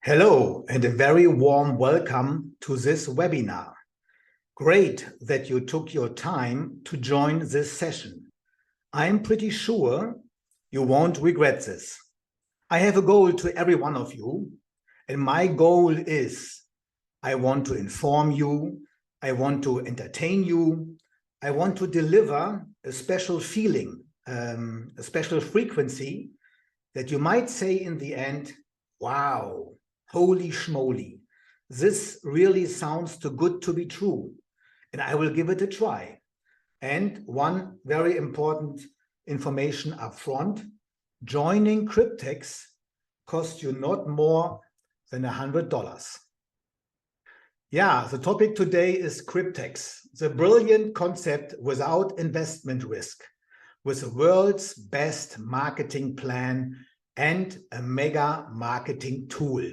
Hello and a very warm welcome to this webinar. Great that you took your time to join this session. I'm pretty sure you won't regret this. I have a goal to every one of you, and my goal is I want to inform you, I want to entertain you, I want to deliver a special feeling, a special frequency that you might say in the end, wow, holy schmoly, this really sounds too good to be true, and I will give it a try. And one very important information up front, joining Cryptex costs you not more than $100. Yeah, the topic today is Cryptex, the brilliant concept without investment risk, with the world's best marketing plan and a mega marketing tool.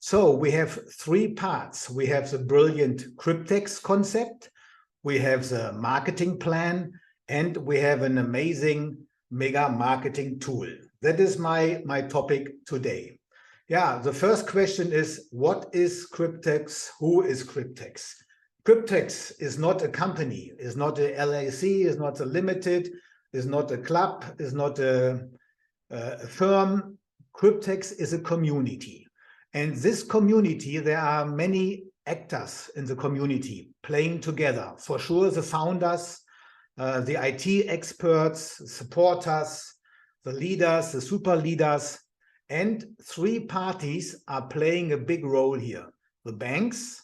So we have three parts. We have the brilliant Cryptex concept, we have the marketing plan, and we have an amazing mega marketing tool. That is my topic today. Yeah, the first question is, what is Cryptex? Who is Cryptex? Cryptex is not a company, is not a LAC, is not a limited, is not a club, is not a firm. Cryptex is a community. And this community, there are many actors in the community playing together. For sure, the founders, the IT experts, supporters, the leaders, the super leaders, and three parties are playing a big role here. The banks,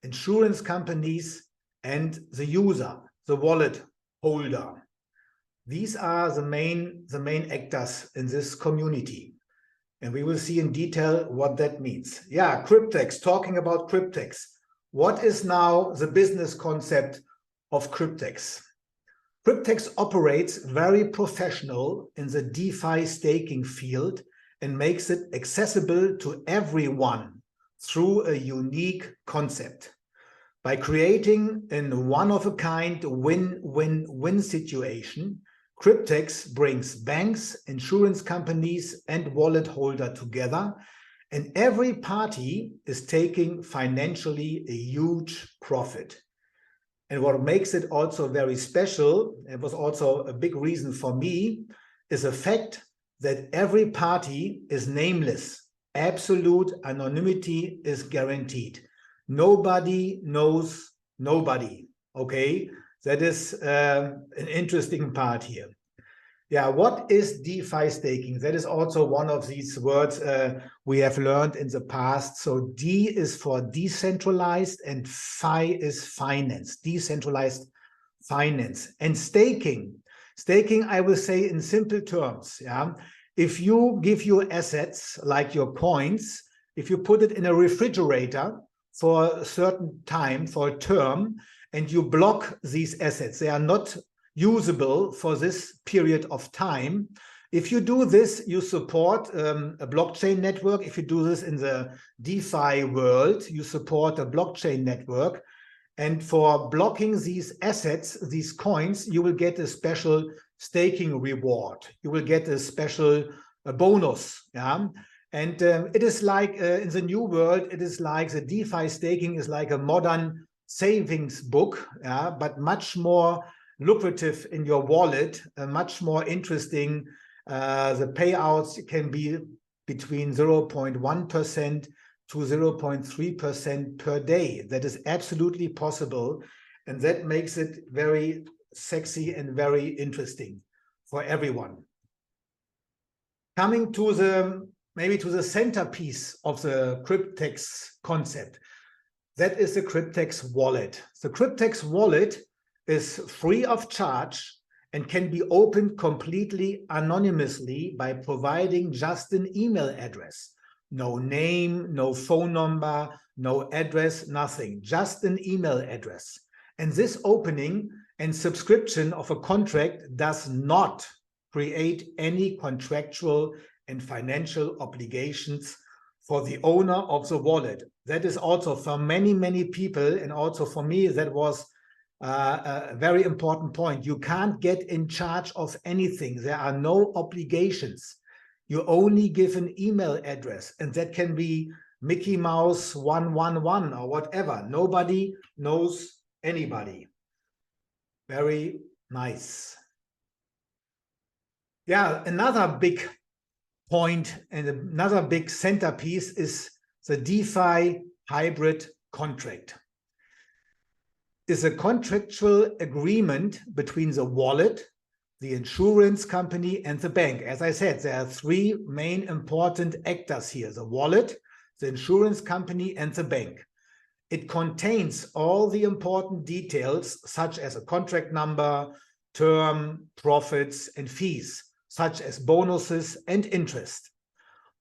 insurance companies, and the user, the wallet holder. These are the main actors in this community. And we will see in detail what that means. Yeah, Cryptex, talking about Cryptex. What is now the business concept of Cryptex? Cryptex operates very professional in the DeFi staking field and makes it accessible to everyone through a unique concept. By creating a one-of-a-kind win-win-win situation, Cryptex brings banks, insurance companies, and wallet holder together, and every party is taking financially a huge profit. And what makes it also very special, it was also a big reason for me, is the fact that every party is nameless. Absolute anonymity is guaranteed. Nobody knows nobody, okay? That is an interesting part here. Yeah, what is DeFi staking? That is also one of these words we have learned in the past. So D is for decentralized and Fi is finance, decentralized finance. And staking, I will say in simple terms, yeah. If you give your assets, like your coins, if you put it in a refrigerator for a certain time, for a term, and you block these assets, they are not usable for this period of time. If you do this, you support a blockchain network. If you do this in the DeFi world, you support a blockchain network. And for blocking these assets, these coins, you will get a special staking reward. You will get a special bonus. Yeah? And it is like in the new world, it is like the DeFi staking is like a modern savings book, yeah, but much more lucrative in your wallet, much more interesting. The payouts can be between 0.1% to 0.3% per day. That is absolutely possible, and that makes it very sexy and very interesting for everyone. Coming to maybe to the centerpiece of the Cryptex concept. That is the Cryptex wallet. The Cryptex wallet is free of charge and can be opened completely anonymously by providing just an email address. No name, no phone number, no address, nothing, just an email address. And this opening and subscription of a contract does not create any contractual and financial obligations for the owner of the wallet. That is also for many, many people, and also for me, that was a very important point. You can't get in charge of anything. There are no obligations. You only give an email address, and that can be Mickey Mouse 111 or whatever. Nobody knows anybody. Very nice. Yeah, another big point and another big centerpiece is the DeFi hybrid contract. Is a contractual agreement between the wallet, the insurance company, and the bank. As I said, there are three main important actors here: the wallet, the insurance company, and the bank. It contains all the important details, such as a contract number, term, profits, and fees, such as bonuses and interest.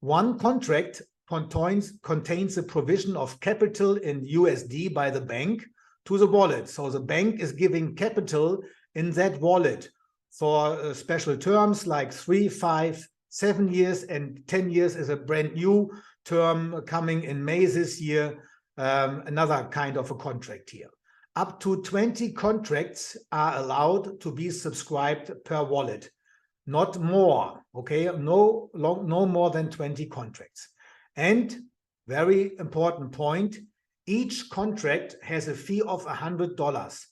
One contract contains the provision of capital in USD by the bank to the wallet. So the bank is giving capital in that wallet for special terms like 3, 5, 7 years, and 10 years is a brand new term coming in May this year. Another kind of a contract here. Up to 20 contracts are allowed to be subscribed per wallet, not more, okay? No more than 20 contracts. And very important point, each contract has a fee of $100,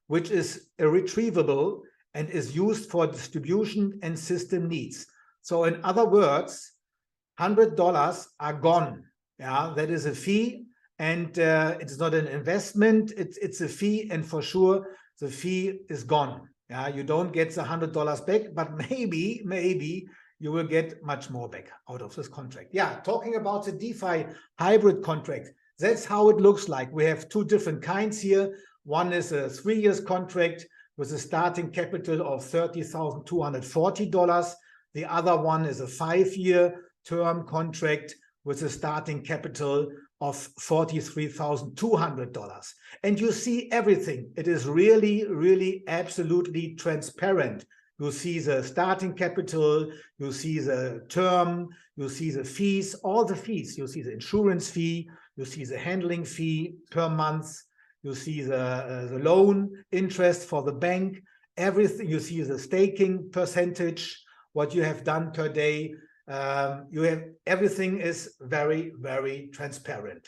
which is irretrievable and is used for distribution and system needs. So in other words, $100 are gone. Yeah, that is a fee. And it's not an investment, it's a fee, and for sure the fee is gone. Yeah, you don't get the $100 back, but maybe you will get much more back out of this contract. Yeah, talking about the DeFi hybrid contract, that's how it looks like. We have two different kinds here. One is a 3 years contract with a starting capital of $30,240. The other one is a 5-year term contract with a starting capital of $43,200. And you see everything. It is really absolutely transparent. You see the starting capital, you see the term, you see the fees, all the fees. You see the insurance fee, you see the handling fee per month, you see the loan interest for the bank, everything. You see the staking percentage, what you have done per day. Everything is very transparent.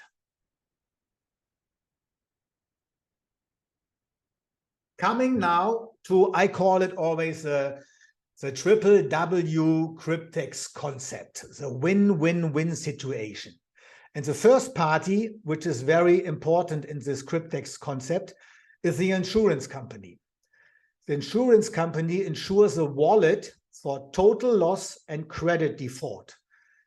Coming now to, I call it always the triple W Cryptex concept, the win-win-win situation. And the first party, which is very important in this Cryptex concept, is the insurance company. The insurance company insures a wallet for total loss and credit default.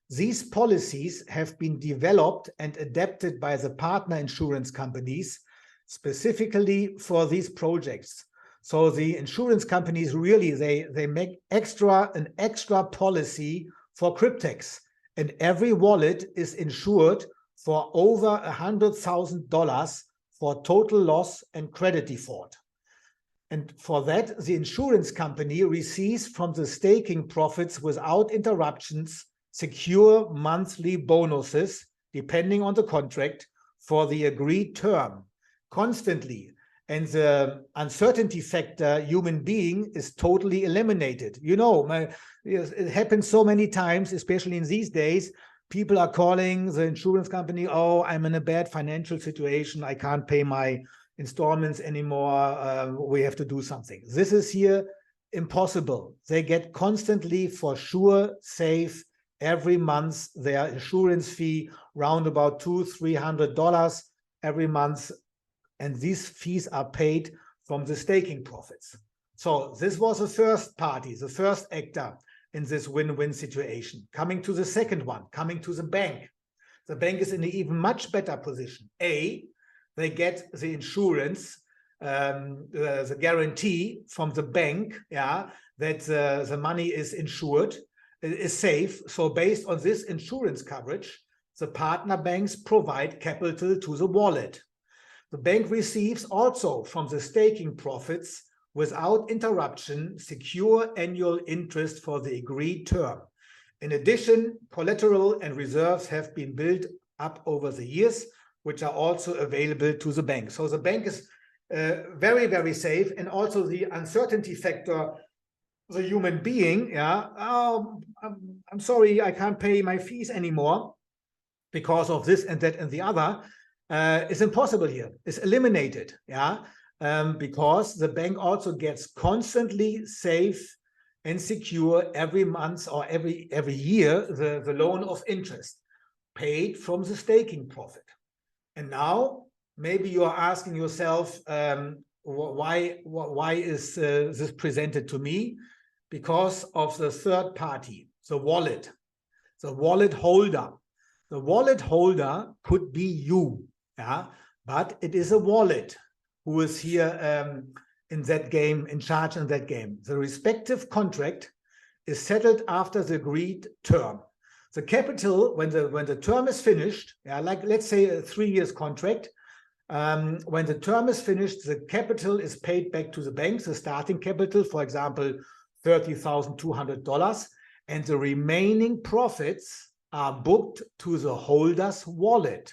These policies have been developed and adapted by the partner insurance companies specifically for these projects. So the insurance companies really, they make an extra policy for Cryptex, and every wallet is insured for over $100,000 for total loss and credit default. And for that, the insurance company receives from the staking profits without interruptions secure monthly bonuses, depending on the contract, for the agreed term, constantly. And the uncertainty factor, human being, is totally eliminated. You know, it happens so many times, especially in these days. People are calling the insurance company, oh, I'm in a bad financial situation, I can't pay my installments anymore, we have to do something. This is here impossible. They get constantly, for sure, safe every month their insurance fee, round about $200–300 every month, and these fees are paid from the staking profits. So this was the first party, the first actor in this win-win situation. Coming to the second one, coming to the bank. The bank is in an even much better position. They get the insurance, the guarantee from the bank, yeah, that the money is insured, is safe. So based on this insurance coverage, the partner banks provide capital to the wallet. The bank receives also from the staking profits without interruption secure annual interest for the agreed term. In addition, collateral and reserves have been built up over the years, which are also available to the bank. So the bank is very safe, and also the uncertainty factor, the human being, yeah, oh, I'm sorry, I can't pay my fees anymore. because of this and that and the other, is impossible here. It's eliminated, yeah, because the bank also gets constantly safe and secure every month or every year the loan of interest paid from the staking profit. And now maybe you are asking yourself, why is this presented to me? Because of the third party, the wallet holder. The wallet holder could be you, yeah, but it is a wallet who is here in that game, in charge in that game. The respective contract is settled after the agreed term. The capital, when the term is finished, yeah, like let's say a 3 years contract, when the term is finished, the capital is paid back to the bank, the starting capital, for example, $30,200, and the remaining profits are booked to the holder's wallet.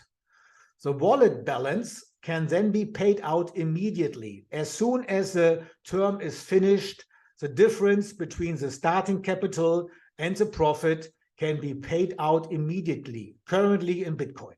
The wallet balance can then be paid out immediately. As soon as the term is finished, the difference between the starting capital and the profit can be paid out immediately, currently in Bitcoin.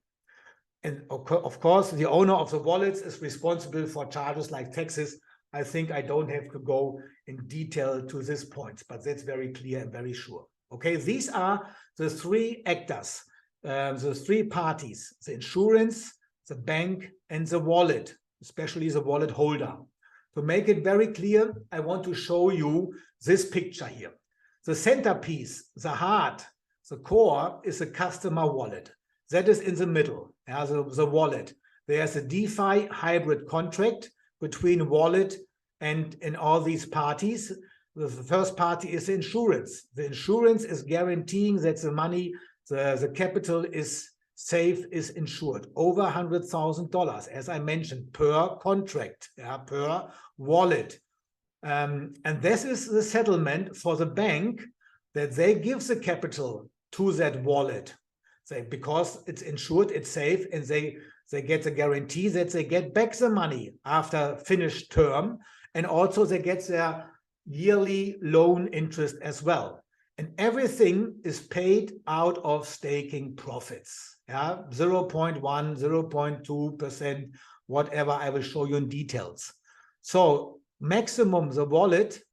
And of course, the owner of the wallets is responsible for charges like taxes. I think I don't have to go in detail to this point, but that's very clear and very sure. Okay, these are the three actors, the three parties, the insurance, the bank, and the wallet, especially the wallet holder. To make it very clear, I want to show you this picture here. The centerpiece, the heart, the core is a customer wallet. That is in the middle, the wallet. There's a DeFi hybrid contract between wallet and all these parties. The first party is the insurance. The insurance is guaranteeing that the money, the capital is safe, is insured. Over $100,000, as I mentioned, per contract, per wallet. And this is the settlement for the bank, that they give the capital to that wallet. Because it's insured, it's safe, and they get the guarantee that they get back the money after finished term, and also they get their yearly loan interest as well. And everything is paid out of staking profits, 0.1, 0.2%, whatever. I will show you in details. So maximum, the wallet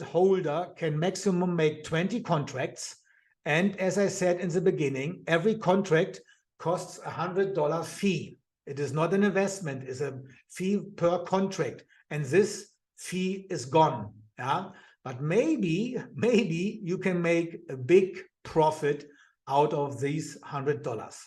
holder can maximum make 20 contracts. And as I said in the beginning, every contract costs $100 fee. It is not an investment, it's a fee per contract. And this fee is gone. Yeah? But maybe you can make a big profit out of these $100.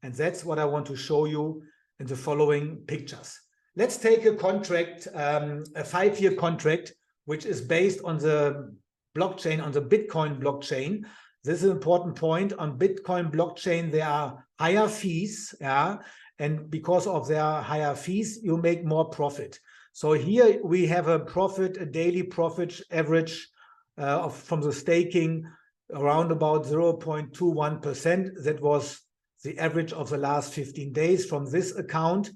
And that's what I want to show you in the following pictures. Let's take a contract, a 5-year contract, which is based on the blockchain, on the Bitcoin blockchain. This is an important point. On Bitcoin blockchain, there are higher fees, and because of their higher fees, you make more profit. So here we have a profit, a daily profit average from the staking around about 0.21%. That was the average of the last 15 days from this account.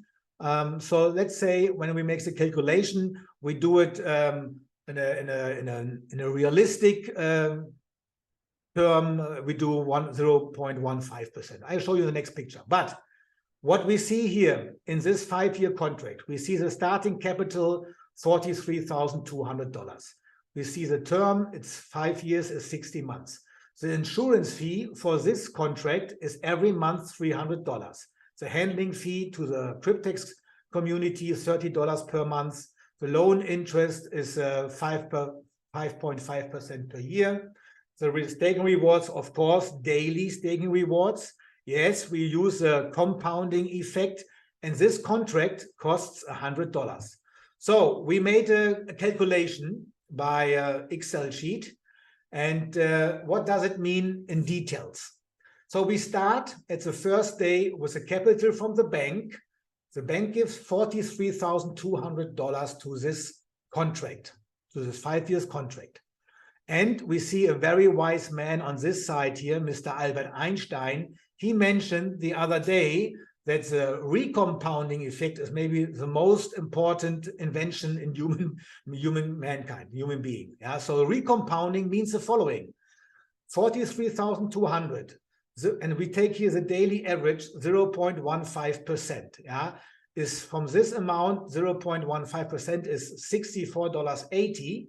So let's say when we make the calculation, we do it in a realistic term, we do 0.15%. I'll show you the next picture. But what we see here in this 5-year contract, we see the starting capital, $43,200. We see the term, it's 5 years, is 60 months. The insurance fee for this contract is every month $300. The handling fee to the Cryptex community is $30 per month. The loan interest is 5.5% per year. The staking rewards, of course, daily staking rewards. Yes, we use a compounding effect, and this contract costs $100. So we made a calculation by Excel sheet. And what does it mean in details? So we start at the first day with a capital from the bank. The bank gives $43,200 to this contract, to this 5 years contract. And we see a very wise man on this side here, Mr. Albert Einstein. He mentioned the other day that the recompounding effect is maybe the most important invention in human being. So recompounding means the following: 43,200. and we take here the daily average 0.15%. Yeah, is from this amount 0.15% is $64.80.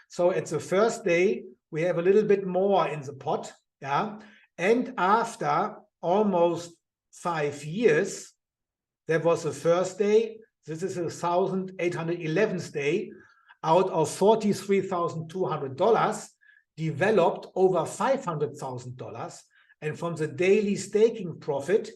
So it's the first day we have a little bit more in the pot. Yeah, and after almost 5 years, that was the first day. This is the 1,811th day out of $43,200 developed over $500,000, and from the daily staking profit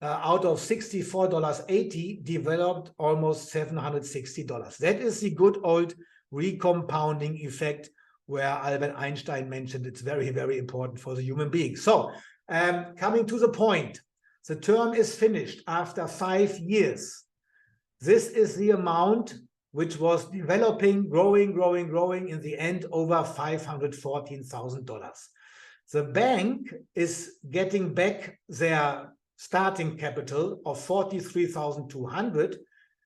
out of $64.80 developed almost $760. That is the good old recompounding effect where Albert Einstein mentioned it's very, very important for the human being. So coming to the point, the term is finished after 5 years. This is the amount which was developing, growing, in the end over $514,000. The bank is getting back their starting capital of $43,200,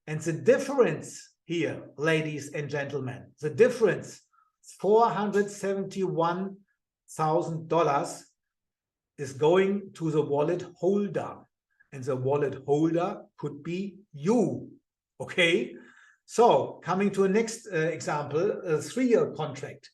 and the difference here, ladies and gentlemen, the difference, $471,000, is going to the wallet holder, and the wallet holder could be you. Okay, so coming to a next example, a 3-year contract.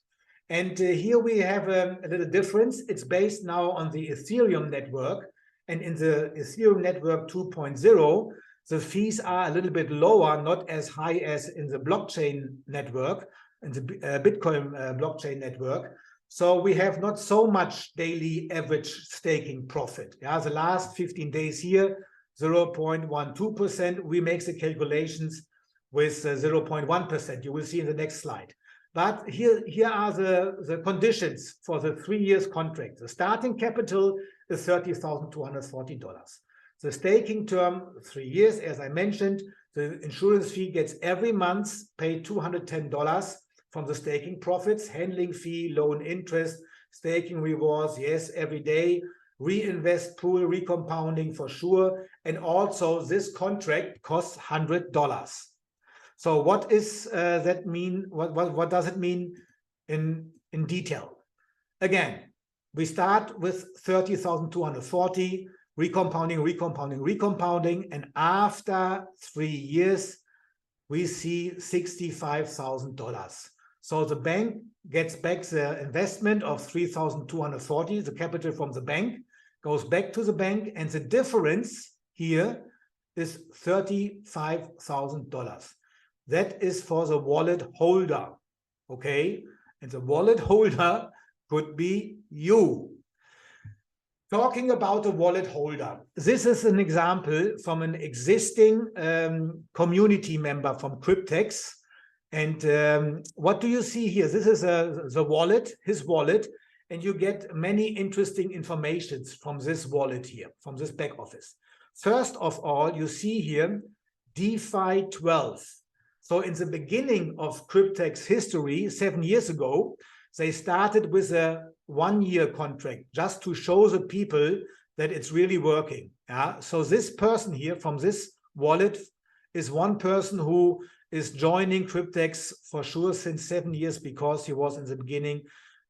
And here we have a little difference. It's based now on the Ethereum network. And in the Ethereum network 2.0, the fees are a little bit lower, not as high as in the blockchain network, in the Bitcoin blockchain network. So we have not so much daily average staking profit. Yeah, the last 15 days here, 0.12%. We make the calculations with 0.1%. You will see in the next slide. But here are the conditions for the 3 years contract. The starting capital is $30,240. The staking term, 3 years, as I mentioned. The insurance fee gets every month paid $210 from the staking profits, handling fee, loan interest, staking rewards, yes, every day, reinvest pool, recompounding for sure. And also this contract costs $100. So what is that mean? What does it mean in detail? Again, we start with 30,240, recompounding, and after 3 years, we see $65,000. So the bank gets back the investment of 3,240, the capital from the bank, goes back to the bank, and the difference here is $35,000. That is for the wallet holder, okay? And the wallet holder could be you. Talking about a wallet holder, this is an example from an existing community member from Cryptex. And what do you see here? This is the wallet, his wallet, and you get many interesting informations from this wallet here, from this back office. First of all, you see here DeFi 12. So in the beginning of Cryptex history, 7 years ago, they started with a 1-year contract just to show the people that it's really working. Yeah? So this person here from this wallet is one person who is joining Cryptex for sure since 7 years because he was in the beginning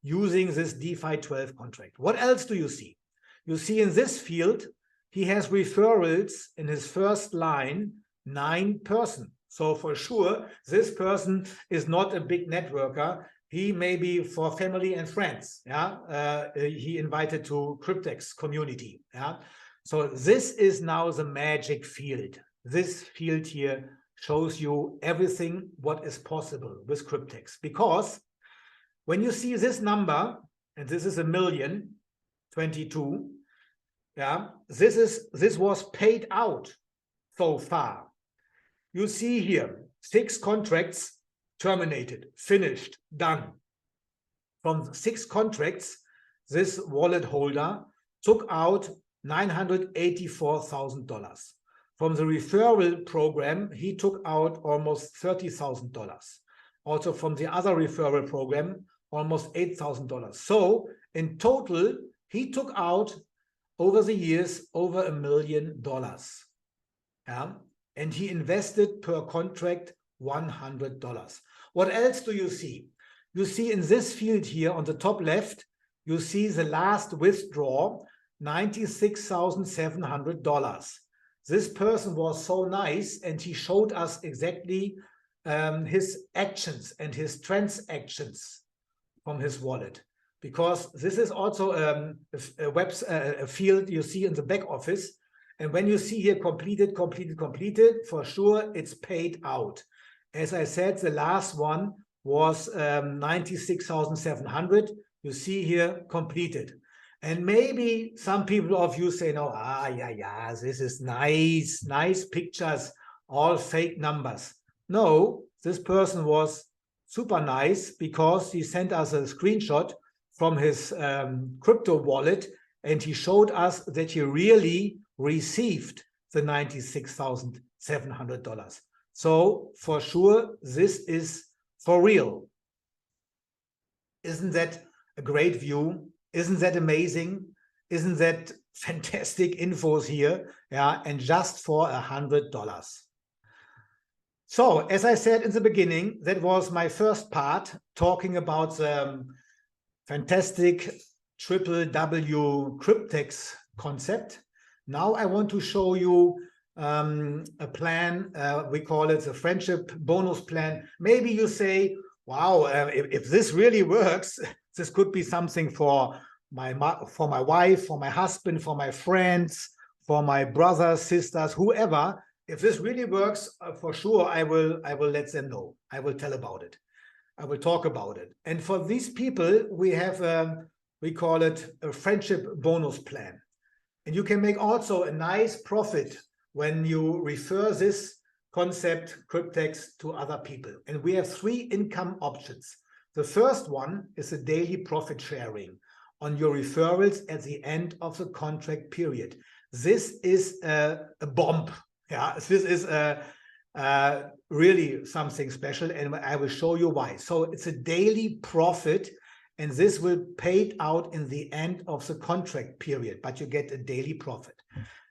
using this DeFi 12 contract. What else do you see? You see in this field, he has referrals in his first line, 9 persons. So for sure, this person is not a big networker. He may be for family and friends. Yeah, he invited to Cryptex community. Yeah, so this is now the magic field. This field here shows you everything what is possible with Cryptex. Because when you see this number, and this is 1,022,000, yeah, this was paid out so far. You see here 6 contracts terminated, finished, done. From 6 contracts, this wallet holder took out $984,000. From the referral program, he took out almost $30,000. Also from the other referral program, almost $8,000. So in total, he took out over the years over $1 million. Yeah? And he invested per contract $100. What else do you see? You see in this field here on the top left, you see the last withdrawal. $96,700. This person was so nice, and he showed us exactly his actions and his transactions from his wallet, because this is also a field you see in the back office. And when you see here completed, for sure it's paid out. As I said, the last one was 96,700. You see here completed. And maybe some people of you say, no, yeah, this is nice pictures, all fake numbers. No, this person was super nice, because he sent us a screenshot from his crypto wallet, and he showed us that he really received the $96,700. So for sure, this is for real. Isn't that a great view? Isn't that amazing? Isn't that fantastic infos here? Yeah, and just for $100. So, as I said in the beginning, that was my first part, talking about the fantastic W Cryptex concept. Now I want to show you a plan. We call it the friendship bonus plan. Maybe you say, wow, if this really works, this could be something for my wife, for my husband, for my friends, for my brothers, sisters, whoever. If this really works, for sure, I will let them know. I will tell about it. I will talk about it. And for these people, we have we call it a friendship bonus plan. And you can make also a nice profit when you refer this concept, Cryptex, to other people. And we have 3 income options. The first one is a daily profit sharing on your referrals at the end of the contract period. This is a bomb. Yeah, this is really something special, and I will show you why. So it's a daily profit, and this will pay out in the end of the contract period, but you get a daily profit.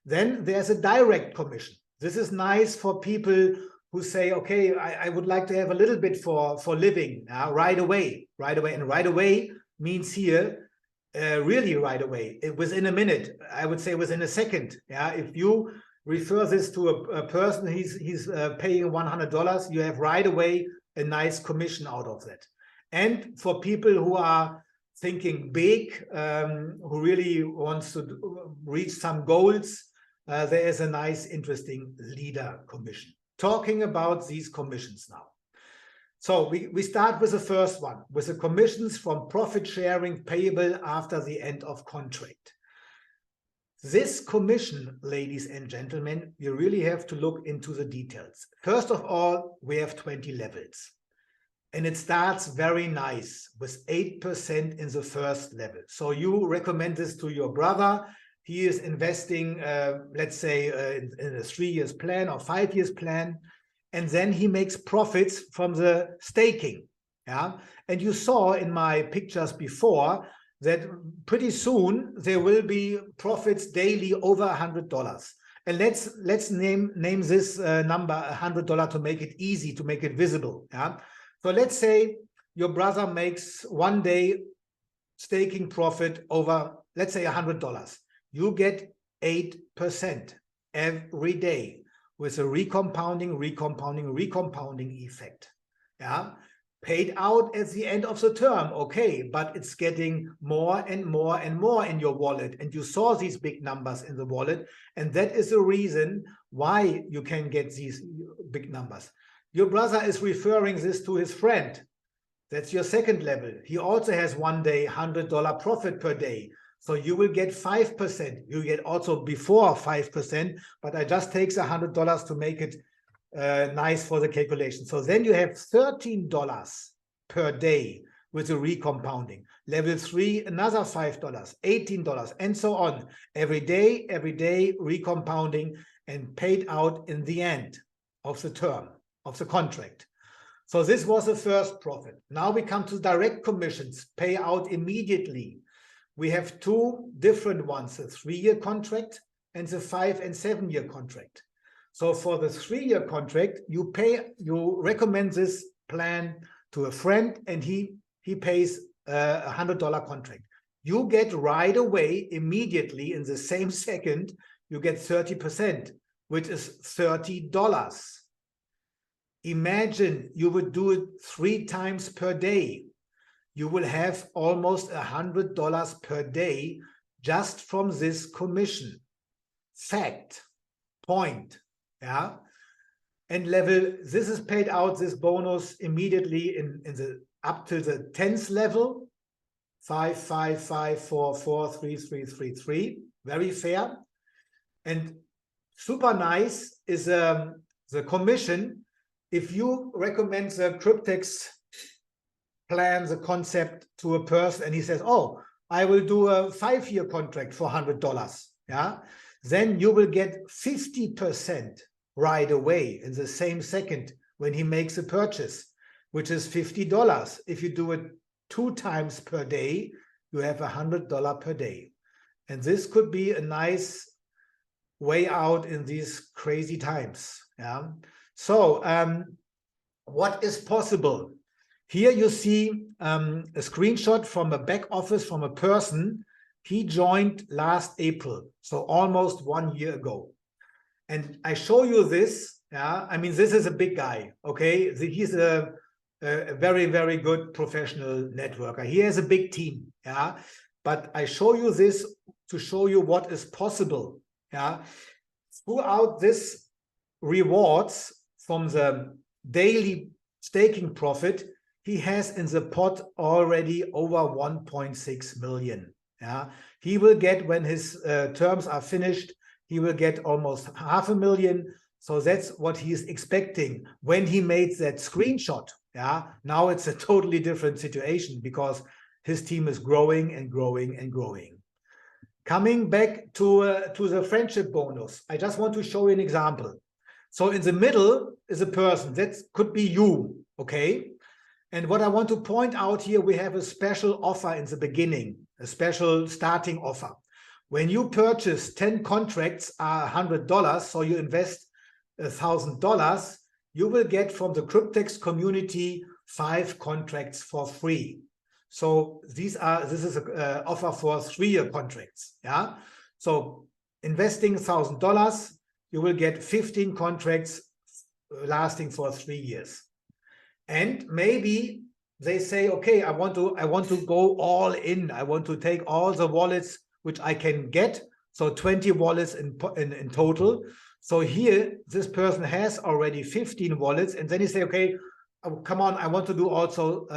Then there's a direct commission. This is nice for people who say, okay, I would like to have a little bit for living right away. And right away means here, really right away, within a minute, I would say within a second. Yeah, if you refer this to a person, he's paying $100, you have right away a nice commission out of that. And for people who are thinking big, who really wants to reach some goals, there is a nice, interesting leader commission. Talking about these commissions now. So we start with the first one, with the commissions from profit sharing payable after the end of contract. This commission, ladies and gentlemen, you really have to look into the details. First of all, we have 20 levels. And it starts very nice with 8% in the first level. So you recommend this to your brother. He is investing, let's say, in a 3 years plan or 5 years plan. And then he makes profits from the staking. Yeah. And you saw in my pictures before that pretty soon there will be profits daily over $100. And let's name this number $100 to make it easy, to make it visible. Yeah. So let's say your brother makes one day staking profit over, let's say, $100. You get 8% every day with a recompounding effect. Yeah. Paid out at the end of the term, okay, but it's getting more and more and more in your wallet. And you saw these big numbers in the wallet. And that is the reason why you can get these big numbers. Your brother is referring this to his friend. That's your second level. He also has one day $100 profit per day. So you will get 5%. You get also before 5%, but I just take the $100 to make it nice for the calculation. So then you have $13 per day with the recompounding. Level 3, another $5, $18, and so on. Every day, recompounding and paid out in the end of the term, of the contract. So this was the first profit. Now we come to direct commissions, pay out immediately. We have 2 different ones, a 3-year contract and the 5- and 7-year contract. So for the 3-year contract, you recommend this plan to a friend, and he pays a $100 contract. you get right away, immediately, in the same second, you get 30%, which is $30. Imagine you would do it 3 times per day. You will have almost $100 per day just from this commission. Fact, point, yeah. And level, this is paid out, this bonus, immediately in the up to the 10th level, 5, 5, 5, 4, 4, 3, 3, 3, 3. Very fair. And super nice is the commission. If you recommend the Cryptex plan, the concept, to a person, and he says, oh, I will do a 5-year contract for $100, yeah, then you will get 50% right away in the same second when he makes a purchase, which is $50. If you do it 2 times per day, you have $100 per day. And this could be a nice way out in these crazy times. Yeah. So what is possible? Here you see a screenshot from a back office from a person. He joined last April, so almost 1 year ago. And I show you this. Yeah, I mean, this is a big guy. Okay, he's a very, very good professional networker. He has a big team. Yeah, but I show you this to show you what is possible. Yeah, throughout this rewards from the daily staking profit, he has in the pot already over 1.6 million. Yeah, he will get, when his terms are finished, he will get almost 500,000. So that's what he is expecting when he made that screenshot. Yeah, now it's a totally different situation because his team is growing and growing and growing. Coming back to the friendship bonus, I just want to show you an example. So in the middle is a person, that could be you, okay? And what I want to point out here, we have a special offer in the beginning, a special starting offer. When you purchase 10 contracts are $100, so you invest $1,000, you will get from the Cryptex community 5 contracts for free. So this is an offer for 3-year contracts. Yeah. So investing $1,000, you will get 15 contracts lasting for 3 years. And maybe they say, okay, I want to go all in. I want to take all the wallets which I can get. So 20 wallets in total. So here, this person has already 15 wallets. And then you say, okay, oh, come on, I want to do also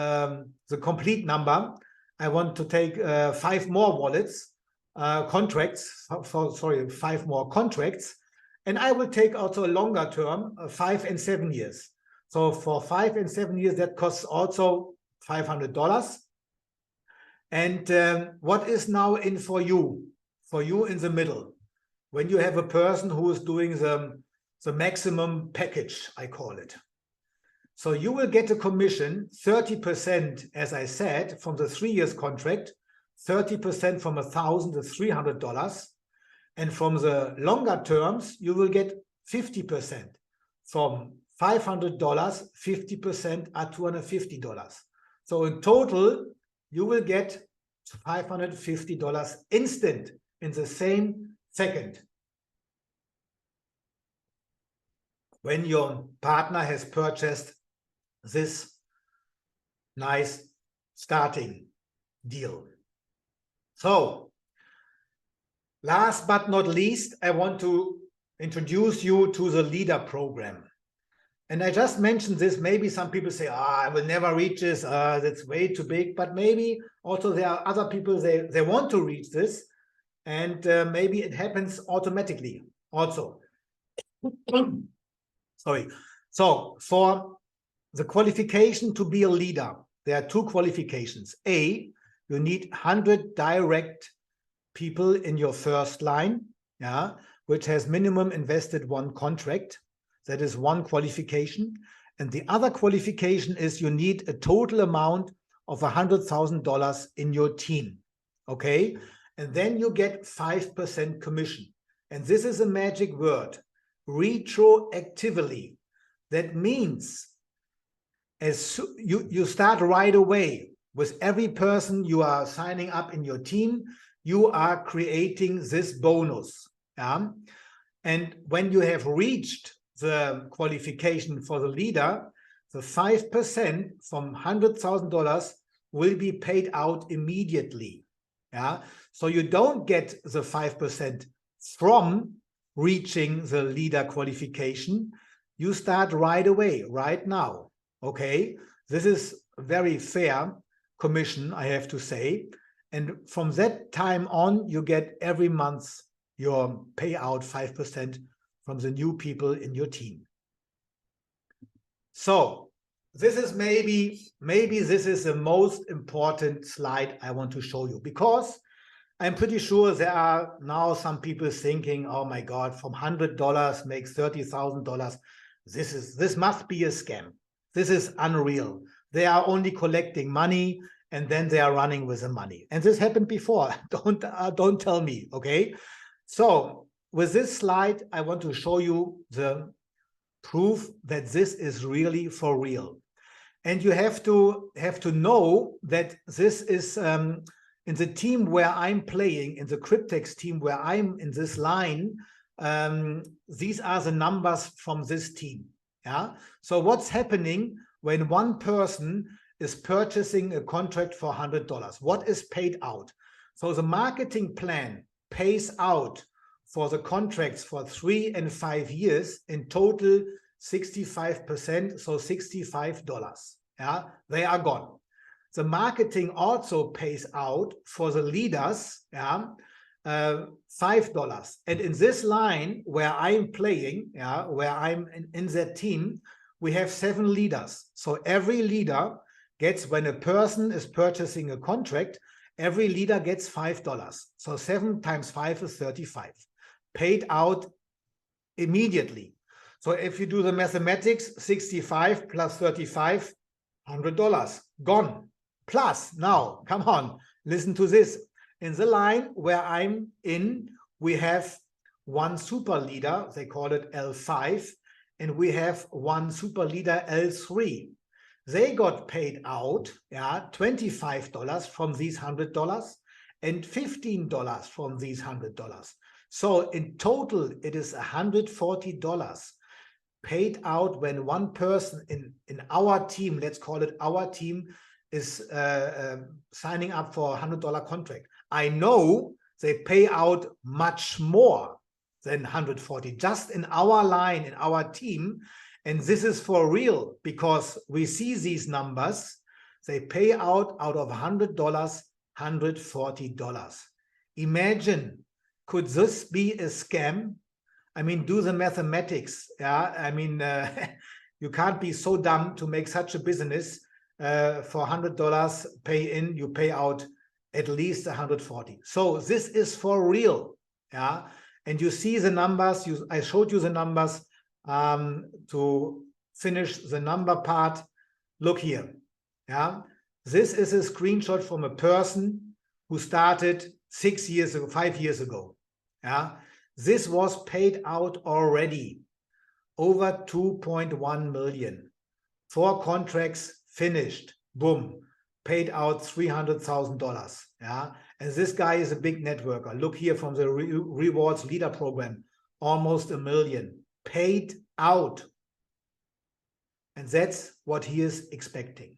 the complete number. I want to take 5 more wallets, contracts, 5 more contracts. And I will take also a longer term, 5 and 7 years. So for 5 and 7 years, that costs also $500. And what is now in for you? For you in the middle, when you have a person who is doing the maximum package, I call it. So you will get a commission, 30%, as I said, from the 3 years contract, 30% from $1,000 to $300. And from the longer terms, you will get 50%. From $500, 50% are $250. So in total, you will get $550 instant in the same second. When your partner has purchased this nice starting deal. So last but not least, I want to introduce you to the leader program. And I just mentioned this. Maybe some people say, I will never reach this. That's way too big. But maybe also there are other people, they want to reach this. And maybe it happens automatically also. Sorry. So for the qualification to be a leader, there are 2 qualifications. A, you need 100 direct people in your first line, yeah, which has minimum invested 1 contract. That is 1 qualification. And the other qualification is you need a total amount of $100,000 in your team. Okay. And then you get 5% commission. And this is a magic word, retroactively. That means as you start right away. with every person you are signing up in your team, you are creating this bonus. Yeah? And when you have reached the qualification for the leader, the 5% from $100,000 will be paid out immediately. Yeah? So you don't get the 5% from reaching the leader qualification. You start right away, right now. Okay, this is a very fair commission, I have to say. And from that time on, you get every month your payout 5% from the new people in your team. So this is maybe this is the most important slide I want to show you, because I'm pretty sure there are now some people thinking, oh my God, from $100 makes $30,000. This must be a scam. This is unreal. They are only collecting money and then they are running with the money. And this happened before. Don't tell me, okay? So with this slide, I want to show you the proof that this is really for real. And you have to know that this is in the team where I'm playing, in the Cryptex team where I'm in this line, these are the numbers from this team. Yeah. So what's happening when one person is purchasing a contract for $100? What is paid out? So the marketing plan pays out for the contracts for 3 and 5 years, in total 65%, so $65. Yeah, they are gone. The marketing also pays out for the leaders, yeah, $5. And in this line where I'm playing, yeah, where I'm in that team, we have 7 leaders. So every leader gets, when a person is purchasing a contract, every leader gets $5. So 7 times 5 is 35, paid out immediately. So if you do the mathematics, 65 plus 35, $100 gone. Plus, now, come on, listen to this. In the line where I'm in, we have one super leader, they call it L5, and we have one super leader, L3. They got paid out, yeah, $25 from these $100 and $15 from these $100. So in total, it is $140 paid out when one person in our team, let's call it our team, is signing up for a $100 contract. I know they pay out much more than 140 just in our line, in our team. And this is for real, because we see these numbers. They pay out of $100, $140. Imagine, could this be a scam? I mean, do the mathematics. Yeah, I mean, you can't be so dumb to make such a business. For $100 pay in, you pay out at least 140. So this is for real. Yeah, and you see the numbers. I showed you the numbers to finish the number part. Look here. Yeah, this is a screenshot from a person who started 6 years ago, 5 years ago. Yeah, this was paid out already, over 2.1 million. 4 contracts finished, boom, paid out $300,000. Yeah, and this guy is a big networker. Look here from the rewards leader program, almost $1 million paid out. And that's what he is expecting.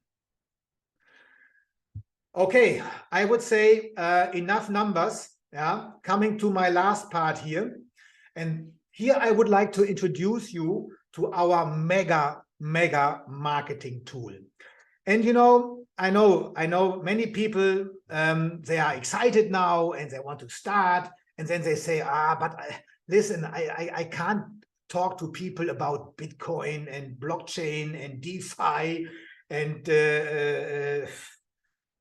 Okay, I would say enough numbers. Yeah, coming to my last part here. And here I would like to introduce you to our mega marketing tool. And you know, I know many people, they are excited now and they want to start, and then they say, but listen, I can't talk to people about Bitcoin and blockchain and DeFi and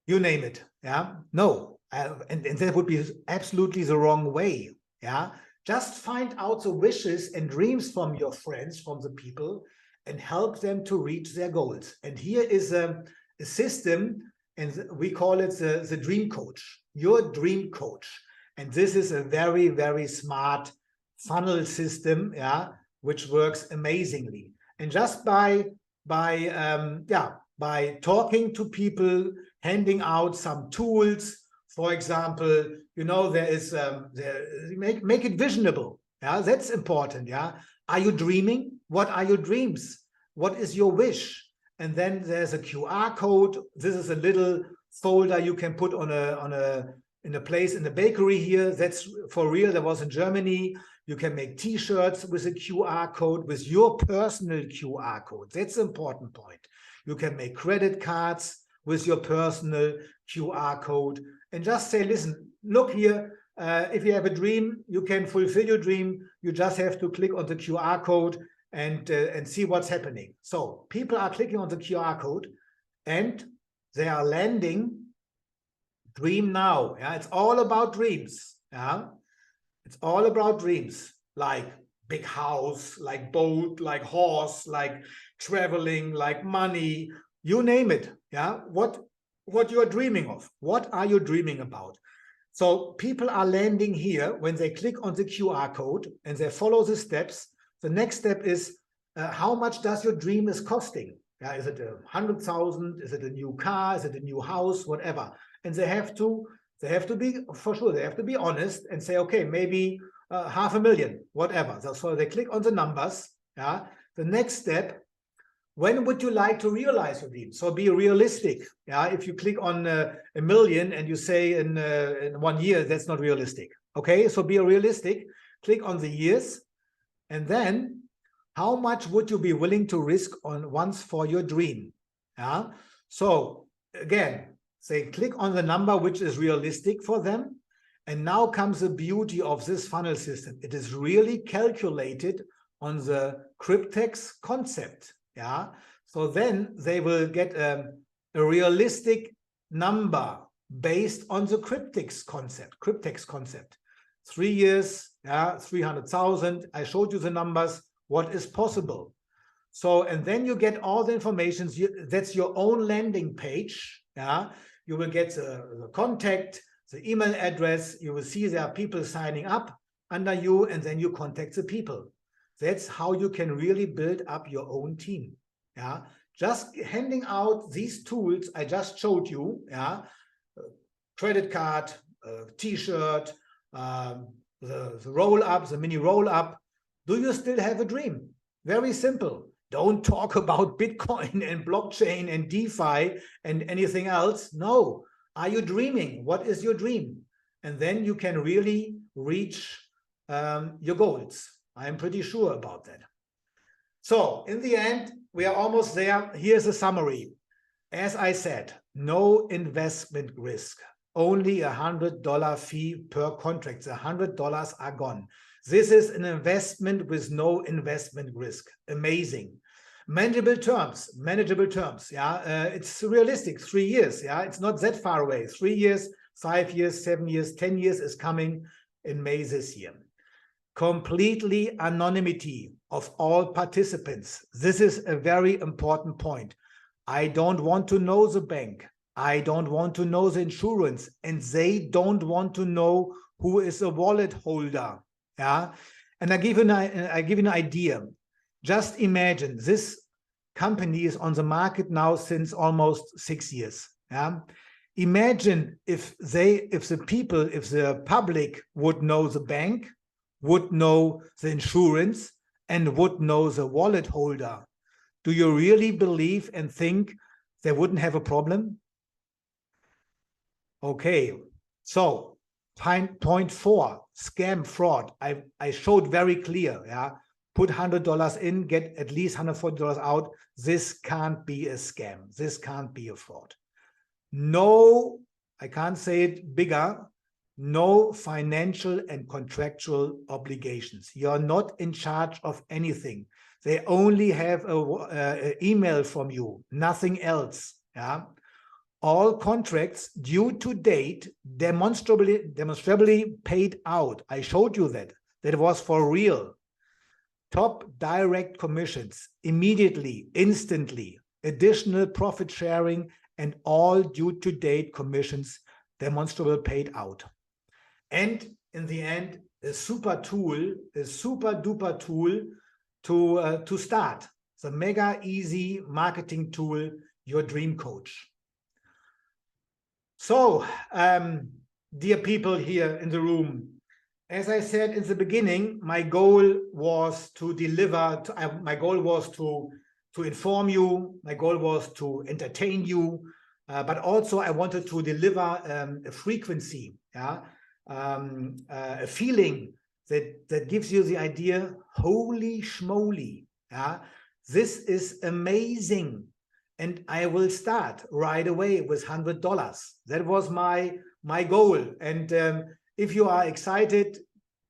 you name it. Yeah, no, and that would be absolutely the wrong way. Yeah, just find out the wishes and dreams from your friends, from the people, and help them to reach their goals. And here is a system, and we call it the dream coach, your dream coach. And this is a very smart funnel system, yeah, which works amazingly. And just by talking to people, handing out some tools. For example, there is make it visionable. Yeah, that's important. Yeah, are you dreaming? What are your dreams? What is your wish? And then there's a QR code. This is a little folder you can put in a place in the bakery here. That's for real. That was in Germany. You can make T-shirts with a QR code, with your personal QR code. That's the important point. You can make credit cards with your personal QR code and just say, listen, look here. If you have a dream, you can fulfill your dream. You just have to click on the QR code and see what's happening. So people are clicking on the QR code and they are landing. Dream now. Yeah, it's all about dreams. Yeah, it's all about dreams, like big house, like boat, like horse, like traveling, like money, you name it. Yeah, what you are dreaming of. What are you dreaming about? So people are landing here when they click on the QR code and they follow the steps. The next step is how much does your dream is costing? Yeah, is it 100,000? Is it a new car? Is it a new house? Whatever. And they have to be, for sure, they have to be honest and say, okay, maybe 500,000, whatever. So they click on the numbers. Yeah. The next step, when would you like to realize your dream? So be realistic. Yeah. If you click on 1 million and you say in 1 year, that's not realistic. Okay. So be realistic. Click on the years. And then how much would you be willing to risk on once for your dream? Yeah. So again, say click on the number which is realistic for them. And now comes the beauty of this funnel system. It is really calculated on the Cryptex concept. Yeah. So then they will get a realistic number based on the Cryptex concept. 3 years, yeah, 300,000. I showed you the numbers. What is possible? So, and then you get all the information. That's your own landing page. Yeah. You will get the contact, the email address. You will see there are people signing up under you, and then you contact the people. That's how you can really build up your own team. Yeah, just handing out these tools I just showed you. Yeah, credit card, T-shirt, the roll up, the mini roll up. Do you still have a dream? Very simple. Don't talk about Bitcoin and blockchain and DeFi and anything else. No. Are you dreaming? What is your dream? And then you can really reach your goals. I'm pretty sure about that. So in the end, we are almost there. Here's a summary. As I said, no investment risk. Only $100 fee per contract. The $100 are gone. This is an investment with no investment risk. Amazing. Manageable terms. Yeah, it's realistic. 3 years. Yeah, it's not that far away. 3 years, 5 years, 7 years, 10 years is coming in May this year. Completely anonymity of all participants. This is a very important point. I don't want to know the bank. I don't want to know the insurance, and they don't want to know who is a wallet holder. Yeah, and I give you an idea. Just imagine this company is on the market now since almost 6 years. Yeah, imagine if the public would know the bank, would know the insurance, and would know the wallet holder. Do you really believe and think they wouldn't have a problem? Okay, so point 4, scam fraud. I showed very clear. Yeah, put $100 in, get at least $140 out. This can't be a scam. This can't be a fraud. No, I can't say it bigger. No financial and contractual obligations. You're not in charge of anything. They only have an email from you, nothing else. Yeah. All contracts due to date demonstrably paid out. I showed you that it was for real. Top direct commissions immediately, instantly, additional profit sharing, and all due to date commissions demonstrably paid out. And in the end, a super duper tool to start. The mega easy marketing tool, your dream coach. So, dear people here in the room, as I said in the beginning, my goal was to deliver, my goal was to inform you, my goal was to entertain you, but also I wanted to deliver a frequency, yeah, a feeling that gives you the idea, holy schmoly, yeah, this is amazing. And I will start right away with $100. That was my goal. And if you are excited,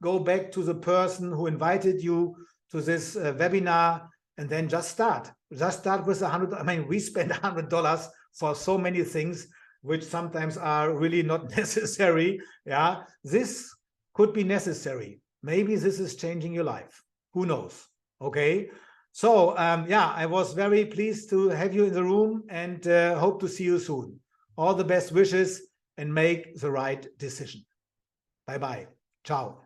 go back to the person who invited you to this webinar, and then just start. Just start with $100. I mean, we spend $100 for so many things, which sometimes are really not necessary. Yeah, this could be necessary. Maybe this is changing your life. Who knows? Okay. So yeah, I was very pleased to have you in the room, and hope to see you soon. All the best wishes, and make the right decision. Bye-bye. Ciao.